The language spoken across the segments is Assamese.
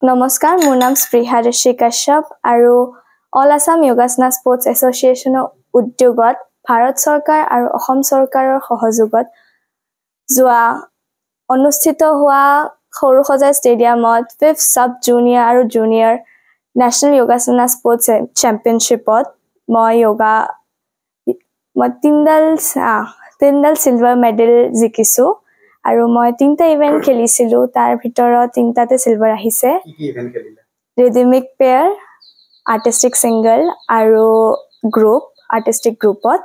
নমস্কাৰ মোৰ নাম স্পৃহা ঋষি কাশ্যপ আৰু অল আছাম যোগাসনা স্পৰ্টছ এছ'চিয়েশ্যনৰ উদ্যোগত ভাৰত চৰকাৰ আৰু অসম চৰকাৰৰ সহযোগত অনুষ্ঠিত হোৱা সৰুসজাই ষ্টেডিয়ামত 5th সাব জুনিয়ৰ আৰু জুনিয়ৰ নেশ্যনেল যোগাসনা স্পৰ্টছ চেম্পিয়নশ্বিপত মই তিনডাল চিলভাৰ মেডেল জিকিছো আৰু মই 3টা ইভেন্ট খেলিছিলো তাৰ ভিতৰত 3টাতে চিলভাৰ আহিছে কি event খেলিলা rhythmic pair artistic single আৰু গ্ৰুপ আৰ্টিস্টিক গ্ৰুপত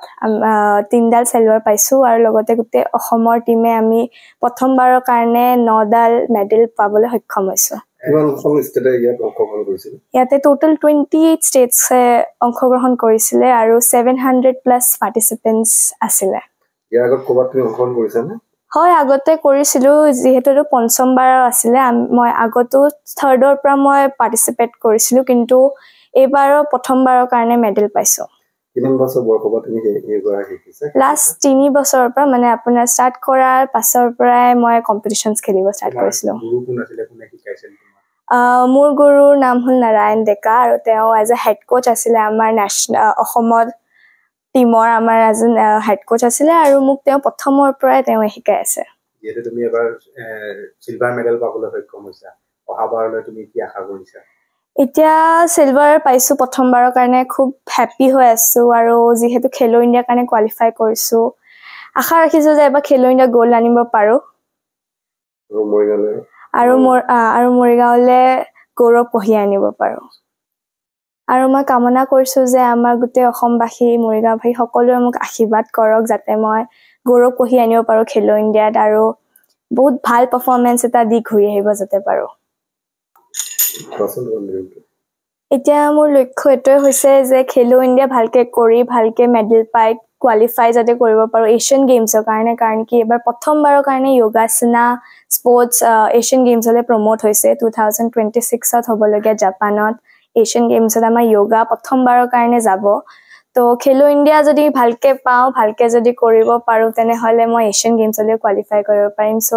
3ডাল চিলভাৰ পাইছো আৰু লগতে গোটেই অসমৰ টিমে আমি প্ৰথমবাৰৰ কাৰণে 9ডাল মেডেল পাবলৈ সক্ষম হৈছো ইয়াতে টোটাল 28 ষ্টেটছে অংশগ্ৰহণ কৰিছিলে আৰু 700 প্লাছ পাৰ্টিচিপেণ্টছ আছিলে ইয়াৰ আগত ক'বাত তুমি অংশগ্ৰহণ কৰিছানে হয় আগতে কৰিছিলো যেহেতু পঞ্চমবাৰ আছিলে মই আগতো থাৰ্ডৰ পৰা মই পাৰ্টিচিপেট কৰিছিলো কিন্তু এইবাৰৰ প্ৰথমবাৰৰ কাৰণে মেডেল পাইছো কিমান বছৰ বয়সত তুমি এইবাৰ শিকিছা লাষ্ট 3 বছৰৰ পৰা মানে আপোনাৰ ষ্টাৰ্ট কৰাৰ পাছৰ পৰাই মই কম্পিটিশনছ খেলিব ষ্টাৰ্ট কৰিছিলো গুৰু কোন আছিলে কোনে শিকাইছিল মোৰ গুৰুৰ নাম হ'ল নাৰায়ণ ডেকা আৰু তেওঁ এজ এ হেড কোচ আছিলে আমাৰ অসমৰ টিমৰ আমাৰ এজন হেড কোচ আছিলে আৰু মোক তেওঁ প্ৰথমৰ পৰাই তেওঁ শিকাই আছে যেতে তুমি এবাৰ সিলভাৰ মেডেল পাবলৈ সক্ষম হৈছা অহাবাৰলৈ তুমি কি আশা কৰিছা এতিয়া সিলভাৰ পাইছো প্ৰথমবাৰৰ কাৰণে খুব হ্যাপি হৈ আছো আৰু যেহেতু খেলো ইণ্ডিয়াৰ কাৰণে কোৱালিফাই কৰিছো আশা ৰাখিছো যে এবাৰ খেলো ইণ্ডিয়া গোল্ড আনিব পাৰো আৰু মৰিগাঁৱলৈ গৌৰৱ কঢ়িয়াই আনিব পাৰো আৰু মই কামনা কৰিছো যে আমাৰ গোটেই অসমবাসী মৰিগাঁওবাসী সকলোৱে মোক আশীৰ্বাদ কৰক যাতে মই গৌৰৱ কঢ়িয়াই আনিব পাৰো খেলো ইণ্ডিয়াত আৰু বহুত ভাল পাৰফৰমেন্স এটা দি ঘূৰি আহিব যাতে পাৰো এতিয়া মোৰ লক্ষ্য এটাই হৈছে যে খেলো ইণ্ডিয়া ভালকে কৰি ভালকে মেডেল পাই কোৱালিফাই যাতে কৰিব পাৰো এছিয়ান গেমছৰ কাৰণে কাৰণ কি এবাৰ প্ৰথমবাৰৰ কাৰণে যোগাসনা স্পৰ্টছ এছিয়ান গেমছলৈ প্ৰমোট হৈছে 2026ত হ'বলগীয়া জাপানত এছিয়ান গেমছত আমাৰ যোগা প্ৰথমবাৰৰ কাৰণে যাব তো খেলো ইণ্ডিয়া যদি ভালকে পাওঁ ভালকে যদি কৰিব পাৰো তেনেহলে মই এছিয়ান গেমছলৈ কোৱালিফাই কৰিব পাৰিম সো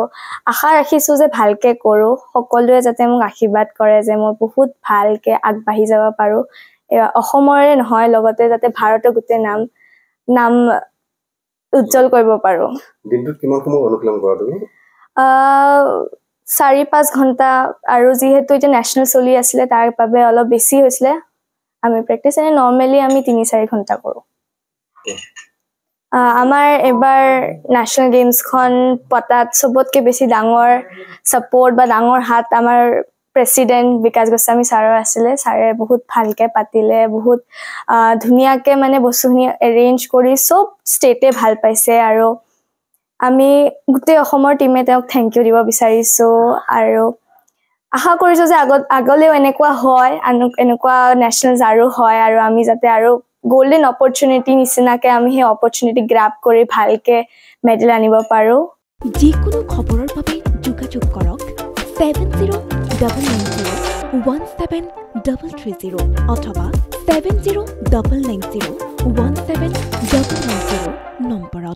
আশা ৰাখিছো যে ভালকে কৰো সকলোৱে যাতে মোক আশীৰ্বাদ কৰে যে মই বহুত ভালকে আগবাঢ়ি যাব পাৰো অসমৰে নহয় লগতে যাতে ভাৰতৰ গোটেই নাম উজ্জ্বল কৰিব পাৰো দিনটোত কিমান সময় অনুশীলন কৰা তুমি 4-5 ঘণ্টা আৰু যেহেতু এটা নেশ্যনেল চলি আছিলে তাৰ বাবে অলপ বেছি হৈছিলে আমি প্ৰেক্টিছ এনে নৰমালি আমি 3-4 ঘণ্টা কৰো আমাৰ এবাৰ নেশ্যনেল গেমছখন পতাত সবতকে বেছি ডাঙৰ সাপোৰ্ট বা ডাঙৰ হাত আমাৰ প্ৰেসিডেন্ট বিকাশ গোস্বামী ছাৰৰ আছিলে ছাৰে বহুত ভালকে পাতিলে বহুত ধুনিয়াকে মানে বস্তুখিনি এৰেঞ্জ কৰি সব ষ্টেটে ভাল পাইছে আৰু আমি গোটেই অসমৰ টিমে তেওঁক থেংক ইউ দিব বিচাৰিছো আৰু আশা কৰিছো যে আগলেও এনেকুৱা হয় এনেকুৱা নেশ্যনেলছ আৰু হয় আৰু আমি যাতে আৰু গোল্ডেন অপৰচুনিটি নিচিনাকে আমি সেই অপৰচুনিটি গ্ৰাব কৰি ভালকে মেডেল আনিব পাৰো যিকোনো খবৰৰ বাবে যোগাযোগ কৰক 7099017330 অথবা 7099017390 নম্বৰত